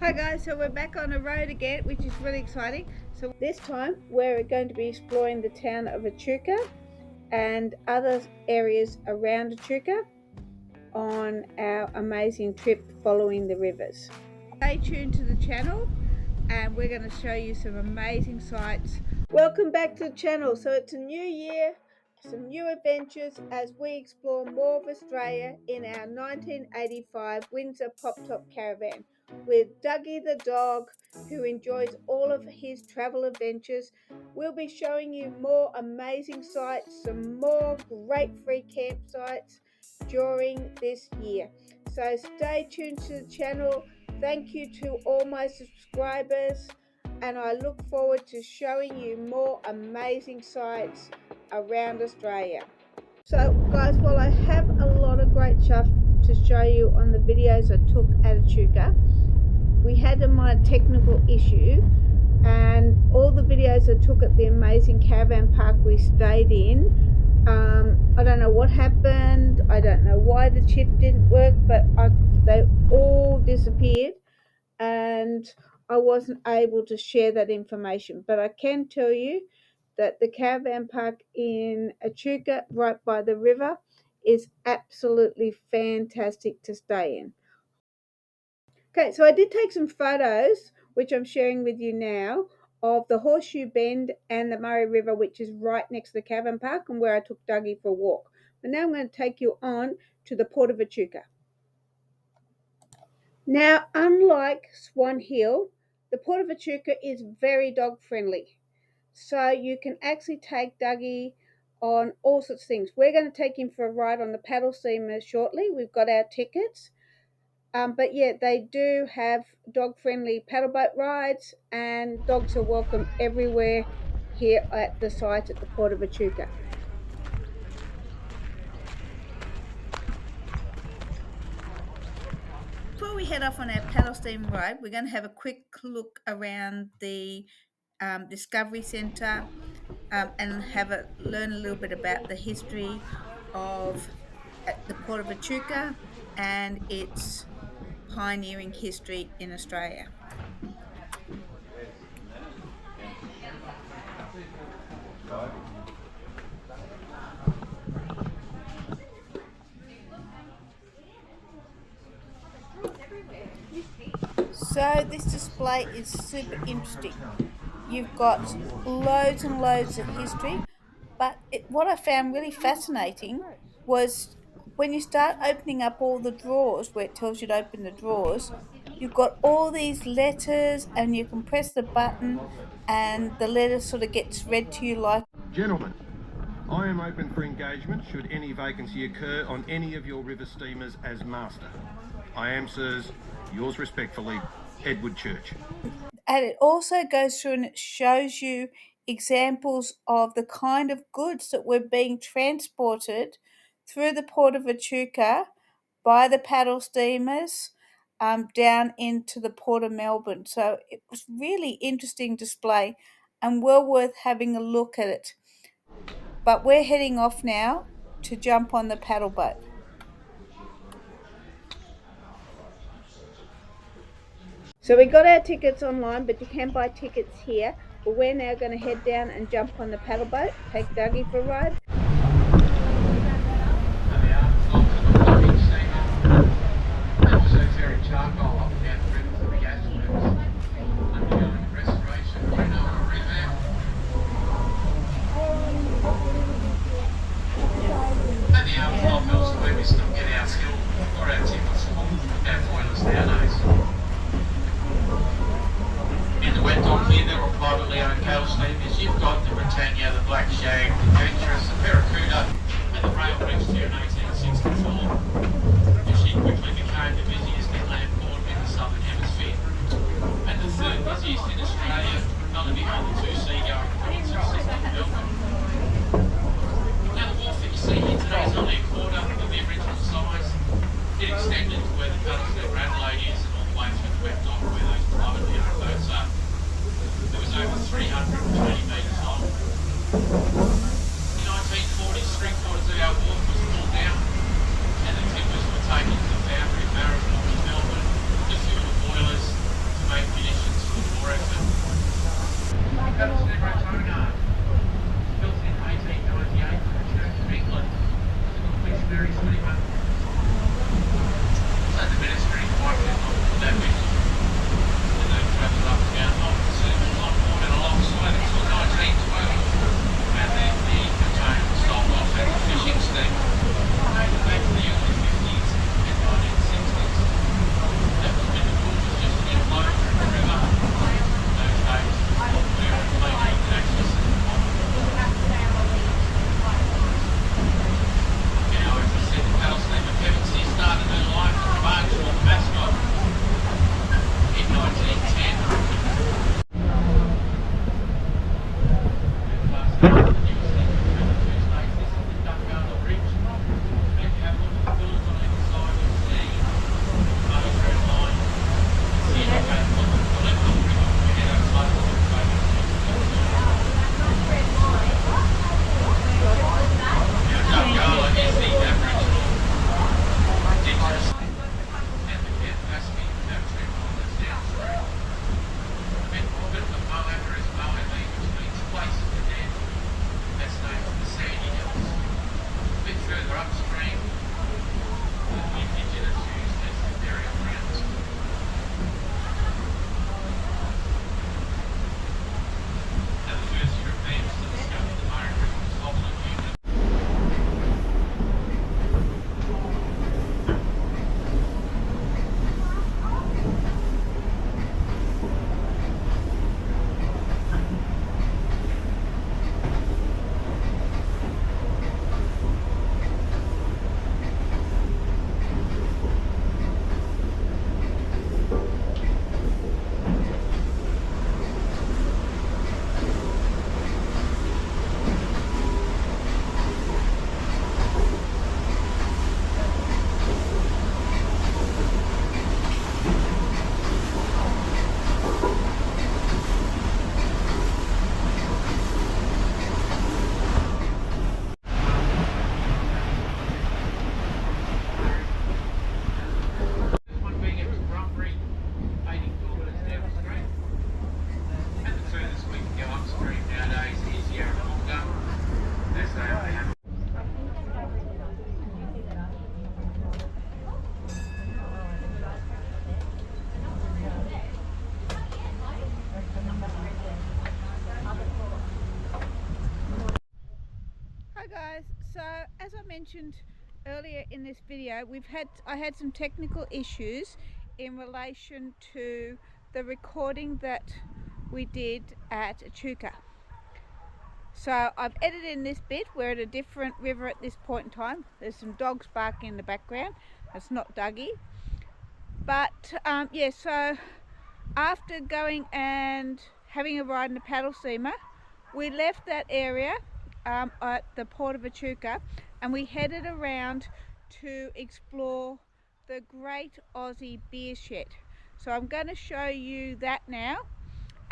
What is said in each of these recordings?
Hi guys, so we're back on the road again, which is really exciting. So this time we're going to be exploring the town of Echuca and other areas around Echuca on our amazing trip following the rivers. Stay tuned to the channel and we're going to show you some amazing sights. Welcome back to the channel. So it's a new year, some new adventures as we explore more of Australia in our 1985 Windsor Pop-Top caravan with Dougie the dog, who enjoys all of his travel adventures. We'll be showing you more amazing sights, some more great free campsites during this year. So stay tuned to the channel. Thank you to all my subscribers, and I look forward to showing you more amazing sights around Australia. So guys, while I have a lot of great stuff to show you on the videos I took at Echuca, we had a minor technical issue, and all the videos I took at the amazing caravan park we stayed in, I don't know what happened, I don't know why the chip didn't work, but they all disappeared and I wasn't able to share that information. But I can tell you that the caravan park in Echuca, right by the river, is absolutely fantastic to stay in. Okay, so I did take some photos, which I'm sharing with you now, of the Horseshoe Bend and the Murray River, which is right next to the caravan park and where I took Dougie for a walk. But now I'm going to take you on to the Port of Echuca. Now, unlike Swan Hill, the Port of Echuca is very dog friendly. So you can actually take Dougie on all sorts of things. We're going to take him for a ride on the paddle steamer shortly. We've got our tickets. But yeah, they do have dog-friendly paddle boat rides, and dogs are welcome everywhere here at the site at the Port of Echuca. Before we head off on our paddle steam ride, we're going to have a quick look around the Discovery Centre and learn a little bit about the history of the Port of Echuca and its pioneering history in Australia. So this display is super interesting. You've got loads and loads of history, but what I found really fascinating was when you start opening up all the drawers where it tells you to open the drawers, you've got all these letters and you can press the button and the letter sort of gets read to you like. Gentlemen, I am open for engagement should any vacancy occur on any of your river steamers as master. I am, sirs, yours respectfully, Edward Church. And it also goes through and it shows you examples of the kind of goods that were being transported through the Port of Echuca by the paddle steamers down into the Port of Melbourne. So it was really interesting display and well worth having a look at it. But we're heading off now to jump on the paddle boat. So we got our tickets online, but you can buy tickets here. But we're now going to head down and jump on the paddle boat, take Dougie for a ride. Privately owned cattle steamers, you've got the Britannia, the Black Shag, the Adventurous, the Hi guys, so as I mentioned earlier in this video, I had some technical issues in relation to the recording that we did at Echuca. So I've edited in this bit. We're at a different river at this point in time. There's some dogs barking in the background. It's not Dougie, but yeah, so after going and having a ride in a paddle steamer, we left that area at the port of Echuca and we headed around to explore the Great Aussie Beer Shed. So I'm going to show you that now,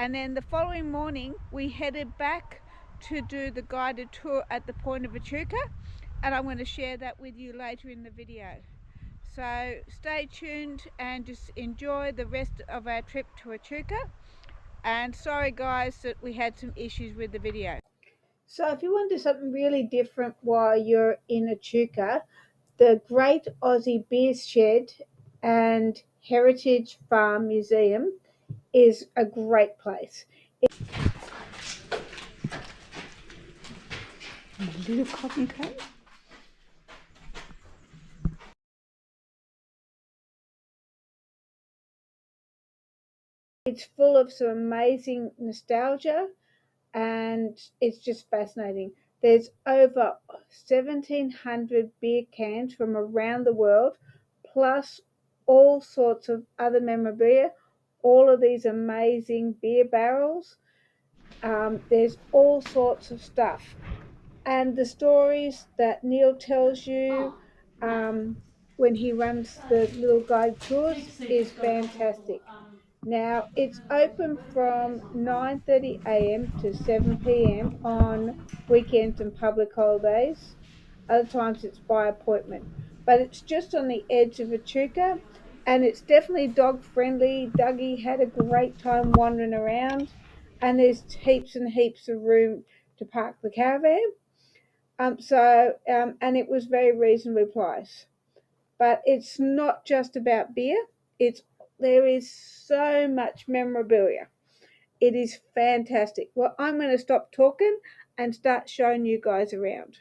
and then the following morning we headed back to do the guided tour at the point of Echuca, and I'm going to share that with you later in the video. So stay tuned and just enjoy the rest of our trip to Echuca. And sorry guys that we had some issues with the video. So if you want to do something really different while you're in Echuca, the Great Aussie Beer Shed and Heritage Farm Museum is a great place. A little cotton coat. It's full of some amazing nostalgia and it's just fascinating. There's over 1,700 beer cans from around the world, plus all sorts of other memorabilia, all of these amazing beer barrels. There's all sorts of stuff. And the stories that Neil tells you when he runs the little guide tours is fantastic. Now it's open from 9:30 a.m. to 7 p.m. on weekends and public holidays. Other times it's by appointment, but it's just on the edge of Echuca, and it's definitely dog friendly. Dougie had a great time wandering around, and there's heaps and heaps of room to park the caravan. And it was very reasonably priced. But it's not just about beer. There is so much memorabilia. It is fantastic. Well, I'm going to stop talking and start showing you guys around.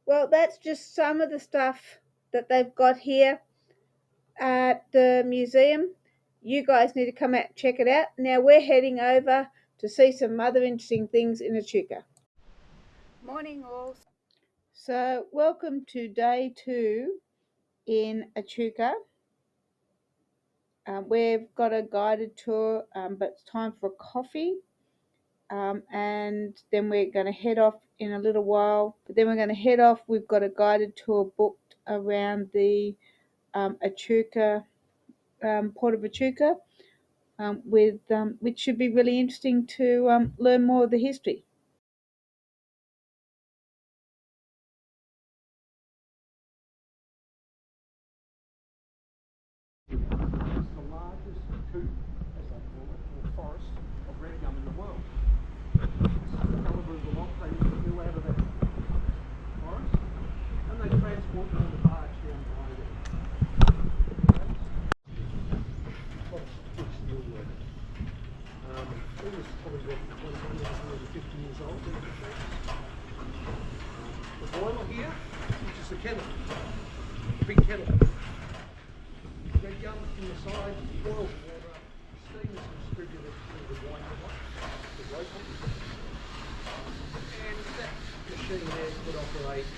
Well, that's just some of the stuff that they've got here at the museum. You guys need to come out and check it out. Now we're heading over to see some other interesting things in Echuca. Morning all. So welcome to day 2 in Echuca. We've got a guided tour, but it's time for coffee. And then we're going to head off in a little while. But then we're going to head off. We've got a guided tour booked around the Echuca, port of Echuca, which should be really interesting to learn more of the history. It's the largest coop, as they call it, or forest of red gum in the world. kettle. Get young from the side, boil water, steam is distributed through the winder one, the rope one. And that machine there could operate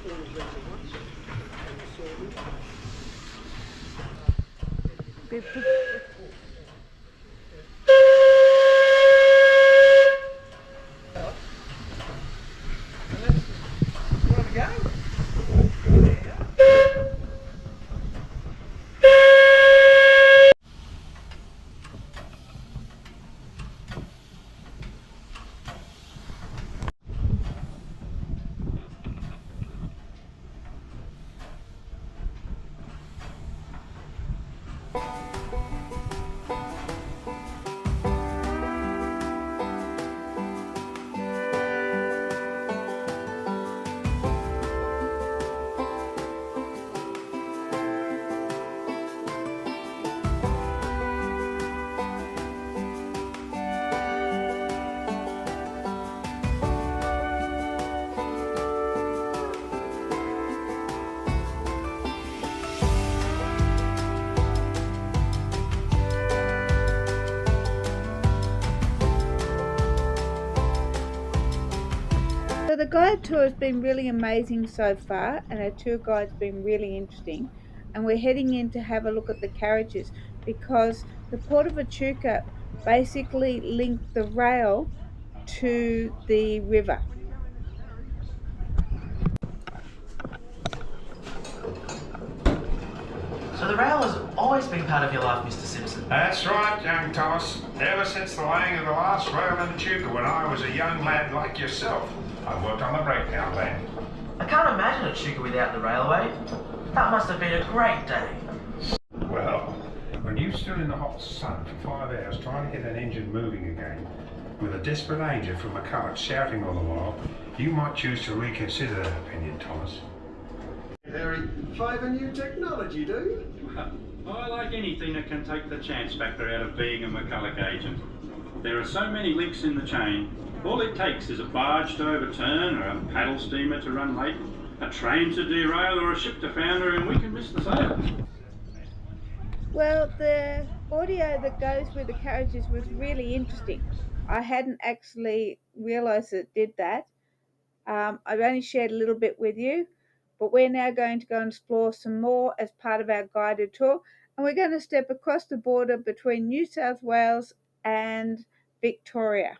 all of these at once, and the saw wheel. So the guide tour has been really amazing so far, and our tour guide's been really interesting. And we're heading in to have a look at the carriages because the Port of Echuca basically linked the rail to the river. So the rail has always been part of your life, Mr. Simpson? That's right, young Thomas. Ever since the laying of the last rail in Echuca when I was a young lad like yourself. I worked on the breakdown then. I can't imagine Echuca without the railway. That must have been a great day. Well, when you stood in the hot sun for 5 hours trying to get an engine moving again, with a desperate agent from McCulloch shouting all the while, you might choose to reconsider that opinion, Thomas. Harry, favour new technology, do you? I like anything that can take the chance factor out of being a McCulloch agent. There are so many links in the chain. All it takes is a barge to overturn, or a paddle steamer to run late, a train to derail, or a ship to founder, and we can miss the sail. Well, the audio that goes with the carriages was really interesting. I hadn't actually realised it did that. I've only shared a little bit with you, but we're now going to go and explore some more as part of our guided tour, and we're going to step across the border between New South Wales and Victoria.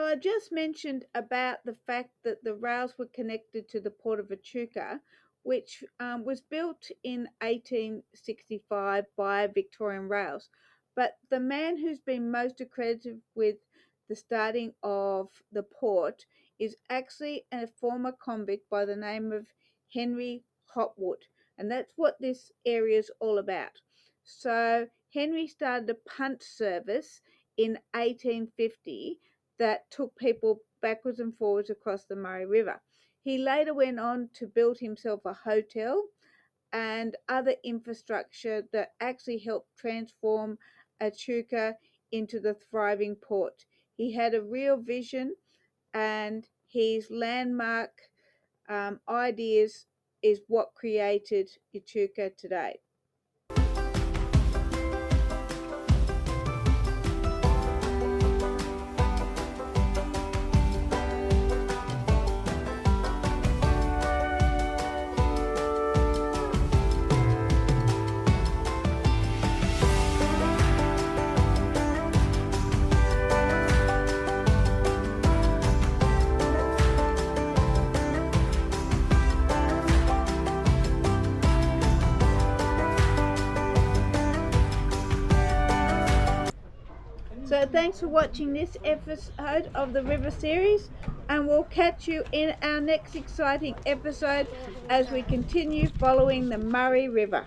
I just mentioned about the fact that the rails were connected to the Port of Echuca, which was built in 1865 by Victorian Rails. But the man who's been most accredited with the starting of the port is actually a former convict by the name of Henry Hotwood, and that's what this area is all about. So Henry started a punt service in 1850 that took people backwards and forwards across the Murray River. He later went on to build himself a hotel and other infrastructure that actually helped transform Echuca into the thriving port. He had a real vision, and his landmark ideas is what created Echuca today. So thanks for watching this episode of the River Series, and we'll catch you in our next exciting episode as we continue following the Murray River.